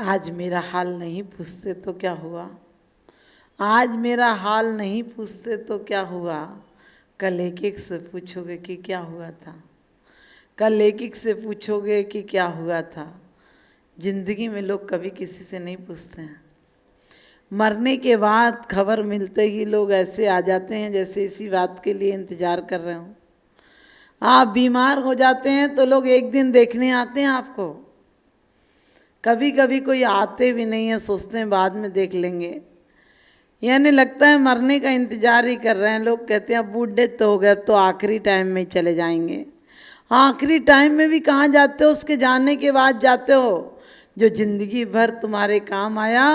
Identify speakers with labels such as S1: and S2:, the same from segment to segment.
S1: आज मेरा हाल नहीं पूछते तो क्या हुआ, आज मेरा हाल नहीं पूछते तो क्या हुआ, कल एक एक से पूछोगे कि क्या हुआ था, कल एक एक से पूछोगे कि क्या हुआ था। जिंदगी में लोग कभी किसी से नहीं पूछते हैं। मरने के बाद खबर मिलते ही लोग ऐसे आ जाते हैं जैसे इसी बात के लिए इंतज़ार कर रहे हों। आप बीमार हो जाते हैं तो लोग एक दिन देखने आते हैं आपको, कभी कभी कोई आते भी नहीं है, सोचते हैं बाद में देख लेंगे। यानी लगता है मरने का इंतजार ही कर रहे हैं। लोग कहते हैं अब बूढ़े तो हो गए, अब तो आखिरी टाइम में ही चले जाएंगे। आखिरी टाइम में भी कहाँ जाते हो, उसके जाने के बाद जाते हो। जो जिंदगी भर तुम्हारे काम आया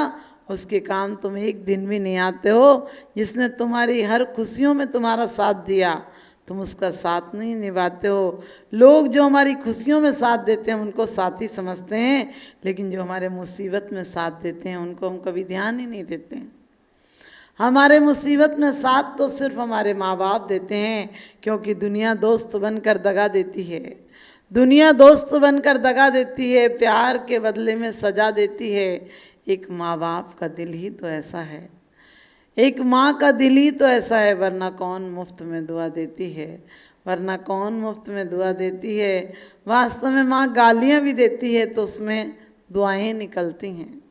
S1: उसके काम तुम एक दिन भी नहीं आते हो। जिसने तुम्हारी हर खुशियों में तुम्हारा साथ दिया तुम उसका साथ नहीं निभाते हो। लोग जो हमारी खुशियों में साथ देते हैं उनको साथी समझते हैं, लेकिन जो हमारे मुसीबत में साथ देते हैं उनको हम कभी ध्यान ही नहीं देते हैं। हमारे मुसीबत में साथ तो सिर्फ हमारे माँ बाप देते हैं, क्योंकि दुनिया दोस्त बनकर दगा देती है। दुनिया दोस्त बनकर दगा देती है, प्यार के बदले में सजा देती है। एक माँ बाप का दिल ही तो ऐसा है, एक माँ का दिल ही तो ऐसा है, वरना कौन मुफ्त में दुआ देती है, वरना कौन मुफ्त में दुआ देती है। वास्तव में माँ गालियाँ भी देती है तो उसमें दुआएं निकलती हैं।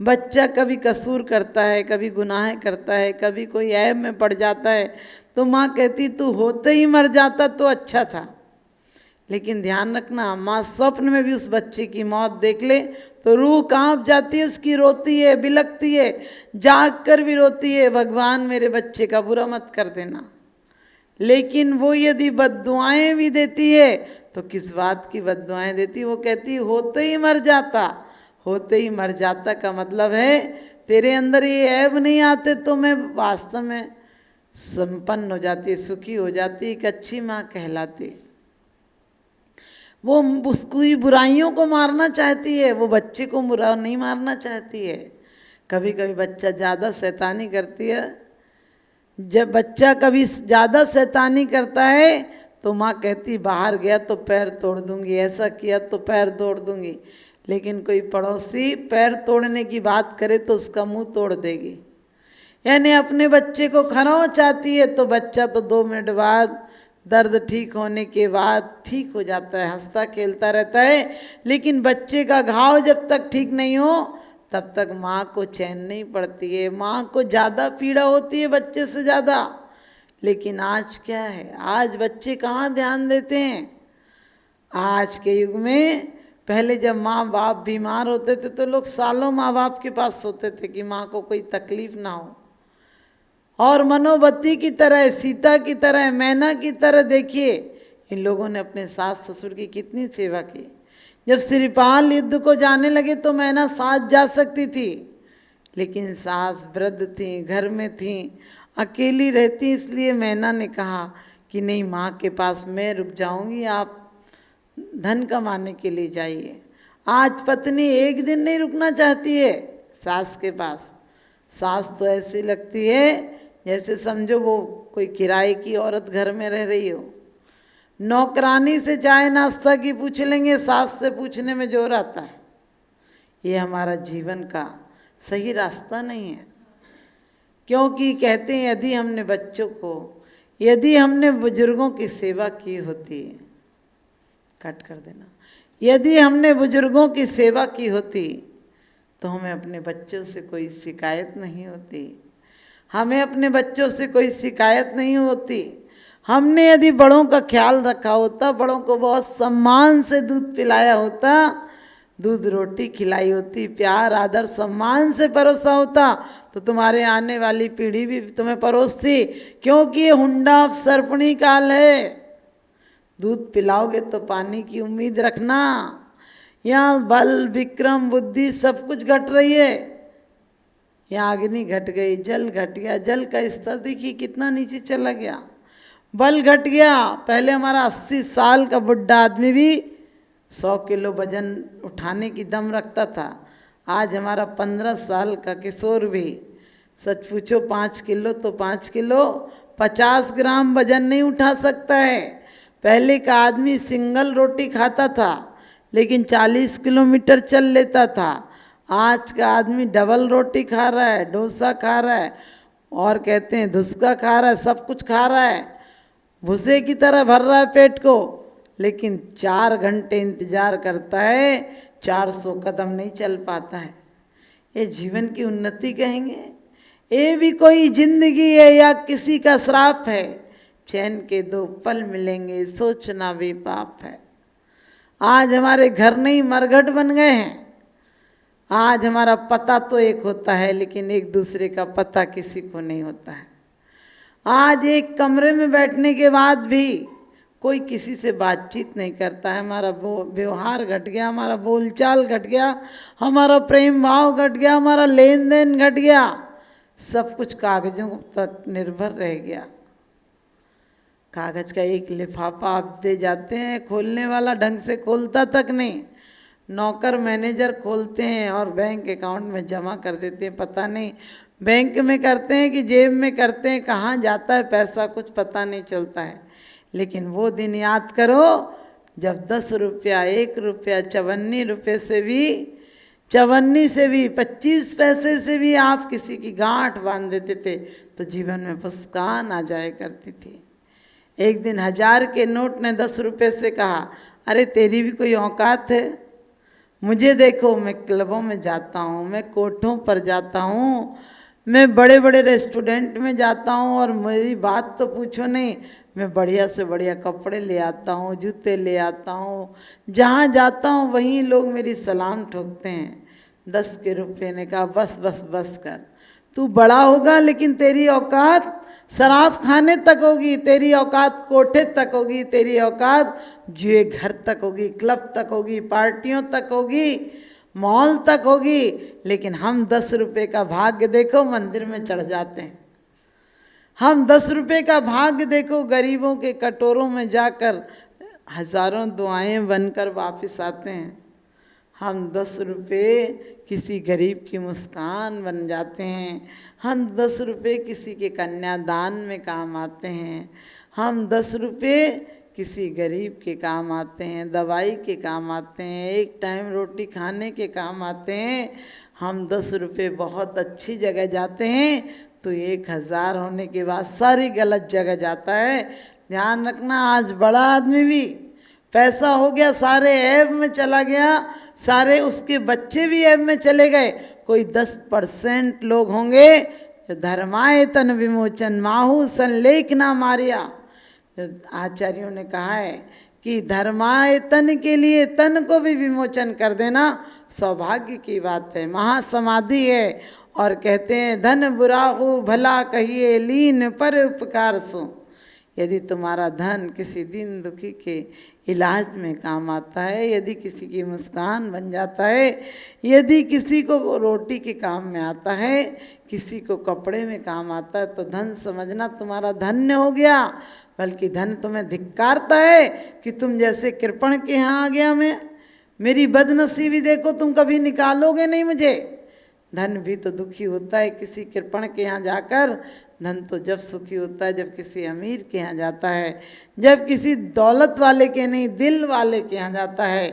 S1: बच्चा कभी कसूर करता है, कभी गुनाह करता है, कभी कोई ऐब में पड़ जाता है तो माँ कहती तू होते ही मर जाता तो अच्छा था। लेकिन ध्यान रखना, माँ स्वप्न में भी उस बच्चे की मौत देख ले तो रूह कांप जाती है उसकी, रोती है, बिलखती है, जाग कर भी रोती है, भगवान मेरे बच्चे का बुरा मत कर देना। लेकिन वो यदि बद्दुआएं भी देती है तो किस बात की बद्दुआएं देती, वो कहती होते ही मर जाता। होते ही मर जाता का मतलब है तेरे अंदर ये ऐब नहीं आते तो मैं वास्तव में संपन्न हो जाती, सुखी हो जाती, एक अच्छी माँ कहलाती। वो उसकी बुराइयों को मारना चाहती है, वो बच्चे को बुरा नहीं मारना चाहती है। कभी कभी बच्चा ज़्यादा शैतानी करती है, जब बच्चा कभी ज़्यादा शैतानी करता है तो माँ कहती बाहर गया तो पैर तोड़ दूंगी, ऐसा किया तो पैर तोड़ दूंगी। लेकिन कोई पड़ोसी पैर तोड़ने की बात करे तो उसका मुंह तोड़ देगी। यानी अपने बच्चे को खराब चाहती है तो बच्चा तो 2 मिनट बाद दर्द ठीक होने के बाद ठीक हो जाता है, हंसता खेलता रहता है। लेकिन बच्चे का घाव जब तक ठीक नहीं हो तब तक माँ को चैन नहीं पड़ती है, माँ को ज़्यादा पीड़ा होती है बच्चे से ज़्यादा। लेकिन आज क्या है, आज बच्चे कहाँ ध्यान देते हैं। आज के युग में पहले जब माँ बाप बीमार होते थे तो लोग सालों माँ बाप के पास सोते थे कि माँ को कोई तकलीफ ना हो। और मनोवती की तरह, सीता की तरह, मैना की तरह देखिए इन लोगों ने अपने सास ससुर की कितनी सेवा की। जब श्रीपाल युद्ध को जाने लगे तो मैना साथ जा सकती थी, लेकिन सास वृद्ध थी, घर में थी, अकेली रहती, इसलिए मैना ने कहा कि नहीं माँ के पास मैं रुक जाऊंगी, आप धन कमाने के लिए जाइए। आज पत्नी एक दिन नहीं रुकना चाहती है सास के पास। सास तो ऐसी लगती है जैसे समझो वो कोई किराए की औरत घर में रह रही हो। नौकरानी से चाय नाश्ता की पूछ लेंगे, सास से पूछने में जोर आता है। ये हमारा जीवन का सही रास्ता नहीं है, क्योंकि कहते हैं यदि हमने बच्चों को, यदि हमने बुजुर्गों की सेवा की होती, कट कर देना, यदि हमने बुजुर्गों की सेवा की होती तो हमें अपने बच्चों से कोई शिकायत नहीं होती, हमें अपने बच्चों से कोई शिकायत नहीं होती। हमने यदि बड़ों का ख्याल रखा होता, बड़ों को बहुत सम्मान से दूध पिलाया होता, दूध रोटी खिलाई होती, प्यार आदर सम्मान से परोसा होता तो तुम्हारे आने वाली पीढ़ी भी तुम्हें परोसती। क्योंकि ये हुंडा सर्पणी काल है। दूध पिलाओगे तो पानी की उम्मीद रखना। यहाँ बल विक्रम बुद्धि सब कुछ घट रही है। यहाँ अग्नि घट गई, जल घट गया, जल का स्तर देखिए कितना नीचे चला गया, बल घट गया। पहले हमारा 80 साल का बुढ़ा आदमी भी 100 किलो वजन उठाने की दम रखता था। आज हमारा 15 साल का किशोर भी सच पूछो 5 किलो तो 5 किलो 50 ग्राम वजन नहीं उठा सकता है। पहले का आदमी सिंगल रोटी खाता था लेकिन 40 किलोमीटर चल लेता था। आज का आदमी डबल रोटी खा रहा है, डोसा खा रहा है, और कहते हैं धुसका खा रहा है, सब कुछ खा रहा है, भूसे की तरह भर रहा है पेट को, लेकिन 4 घंटे इंतजार करता है, 400 कदम नहीं चल पाता है। ये जीवन की उन्नति कहेंगे? ये भी कोई जिंदगी है या किसी का श्राप है? चैन के 2 पल मिलेंगे, सोचना भी पाप है। आज हमारे घर नहीं मरघट बन गए हैं। आज हमारा पता तो एक होता है, लेकिन एक दूसरे का पता किसी को नहीं होता है। आज एक कमरे में बैठने के बाद भी कोई किसी से बातचीत नहीं करता है। हमारा व्यवहार घट गया, हमारा बोलचाल घट गया, हमारा प्रेम भाव घट गया, हमारा लेन देन घट गया, सब कुछ कागजों तक निर्भर रह गया। कागज का एक लिफाफा आप दे जाते हैं, खोलने वाला ढंग से खोलता तक नहीं। नौकर मैनेजर खोलते हैं और बैंक अकाउंट में जमा कर देते हैं, पता नहीं बैंक में करते हैं कि जेब में करते हैं, कहाँ जाता है पैसा कुछ पता नहीं चलता है। लेकिन वो दिन याद करो जब 10 रुपया, 1 रुपया, 54 रुपये से भी, 54 से भी, 25 पैसे से भी आप किसी की गांठ बांध देते थे तो जीवन में मुस्कान आ जाया करती थी। एक दिन 1000 के नोट ने 10 रुपये से कहा, अरे तेरी भी कोई औकात है? मुझे देखो, मैं क्लबों में जाता हूँ, मैं कोठों पर जाता हूँ, मैं बड़े बड़े रेस्टोरेंट में जाता हूँ, और मेरी बात तो पूछो नहीं, मैं बढ़िया से बढ़िया कपड़े ले आता हूँ, जूते ले आता हूँ, जहाँ जाता हूँ वहीं लोग मेरी सलाम ठोकते हैं। 10 के रुपये ने कहा, बस बस बस कर, तू बड़ा होगा लेकिन तेरी औकात शराब खाने तक होगी, तेरी औकात कोठे तक होगी, तेरी औकात जुए घर तक होगी, क्लब तक होगी, पार्टियों तक होगी, मॉल तक होगी। लेकिन हम 10 रुपये का भाग्य देखो मंदिर में चढ़ जाते हैं। हम 10 रुपये का भाग्य देखो गरीबों के कटोरों में जाकर हजारों दुआएं बनकर वापस आते हैं। हम 10 रुपये किसी गरीब की मुस्कान बन जाते हैं। हम 10 रुपये किसी के कन्यादान में काम आते हैं। हम 10 रुपये किसी गरीब के काम आते हैं, दवाई के काम आते हैं, एक टाइम रोटी खाने के काम आते हैं। हम 10 रुपये बहुत अच्छी जगह जाते हैं तो 1000 होने के बाद सारी गलत जगह जाता है। ध्यान रखना, आज बड़ा आदमी भी पैसा हो गया, सारे ऐब में चला गया, सारे उसके बच्चे भी ऐब में चले गए। कोई 10% लोग होंगे जो धर्माय तन विमोचन माहू संलेख ना मारिया। आचार्यों ने कहा है कि धर्माय तन के लिए तन को भी विमोचन कर देना सौभाग्य की बात है, महासमाधि है। और कहते हैं धन बुरा हो भला कहिए लीन पर उपकार सो। यदि तुम्हारा धन किसी दीन दुखी के इलाज में काम आता है, यदि किसी की मुस्कान बन जाता है, यदि किसी को रोटी के काम में आता है, किसी को कपड़े में काम आता है, तो धन समझना तुम्हारा धन्य हो गया। बल्कि धन तुम्हें धिक्कारता है कि तुम जैसे कृपण के यहाँ आ गया मैं, मेरी बदनसीबी देखो, तुम कभी निकालोगे नहीं मुझे। धन भी तो दुखी होता है किसी कृपण के यहाँ जाकर। धन तो जब सुखी होता है जब किसी अमीर के यहाँ जाता है, जब किसी दौलत वाले के नहीं दिल वाले के यहाँ जाता है।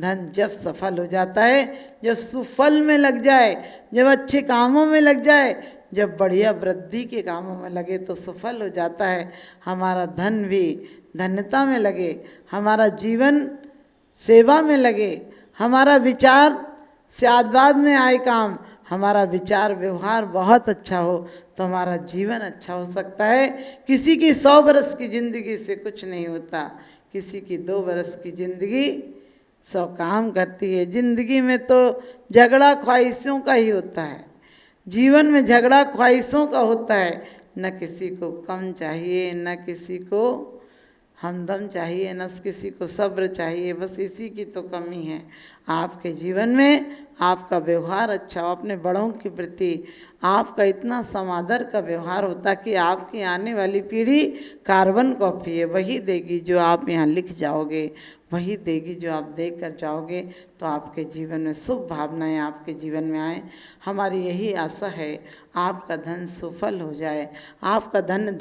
S1: धन जब सफल हो जाता है, जब सुफल में लग जाए, जब अच्छे कामों में लग जाए, जब बढ़िया वृद्धि के कामों में लगे तो सफल हो जाता है। हमारा धन भी धन्यता में लगे, हमारा जीवन सेवा में लगे, हमारा विचार स्यादवाद में आए काम, हमारा विचार व्यवहार बहुत अच्छा हो तो हमारा जीवन अच्छा हो सकता है। किसी की 100 बरस की ज़िंदगी से कुछ नहीं होता, किसी की 2 बरस की ज़िंदगी 100 काम करती है। ज़िंदगी में तो झगड़ा ख्वाहिशों का ही होता है, जीवन में झगड़ा ख्वाहिशों का होता है। न किसी को कम चाहिए, न किसी को हमदम चाहिए, न किसी को सब्र चाहिए, बस इसी की तो कमी है। आपके जीवन में आपका व्यवहार अच्छा हो, अपने बड़ों के प्रति आपका इतना समादर का व्यवहार होता कि आपकी आने वाली पीढ़ी कार्बन कॉपी है, वही देगी जो आप यहाँ लिख जाओगे, वही देगी जो आप देख कर जाओगे। तो आपके जीवन में शुभ भावनाएं आपके जीवन में आए, हमारी यही आशा है। आपका धन सफल हो जाए, आपका धन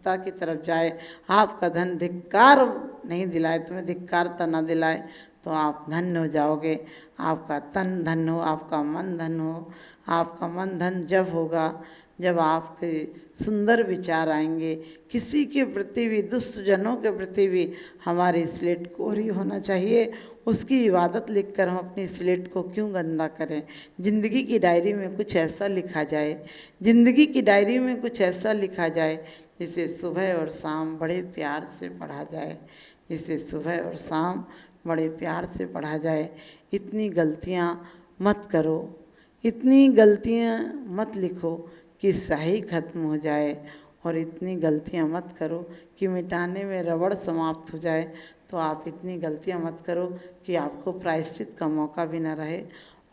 S1: पवित्रता की तरफ जाए, आपका धन धिक्कार नहीं दिलाए, तुम्हें धिक्कारता ना दिलाए, तो आप धन्य हो जाओगे। आपका तन धन हो, आपका मन धन हो। आपका मन धन जब होगा जब आपके सुंदर विचार आएंगे। किसी के प्रति भी, दुष्ट जनों के प्रति भी हमारी स्लेट कोरी होना चाहिए। उसकी इबादत लिखकर हम अपनी स्लेट को क्यों गंदा करें। ज़िंदगी की डायरी में कुछ ऐसा लिखा जाए, ज़िंदगी की डायरी में कुछ ऐसा लिखा जाए जिसे सुबह और शाम बड़े प्यार से पढ़ा जाए, जिसे सुबह और शाम बड़े प्यार से पढ़ा जाए। इतनी गलतियाँ मत करो, इतनी गलतियाँ मत लिखो कि स्याही खत्म हो जाए, और इतनी गलतियाँ मत करो कि मिटाने में रबड़ समाप्त हो जाए। तो आप इतनी गलतियाँ मत करो कि आपको प्रायश्चित का मौका भी न रहे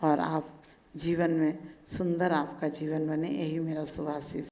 S1: और आप जीवन में सुंदर आपका जीवन बने। यही मेरा शुभ आशीष।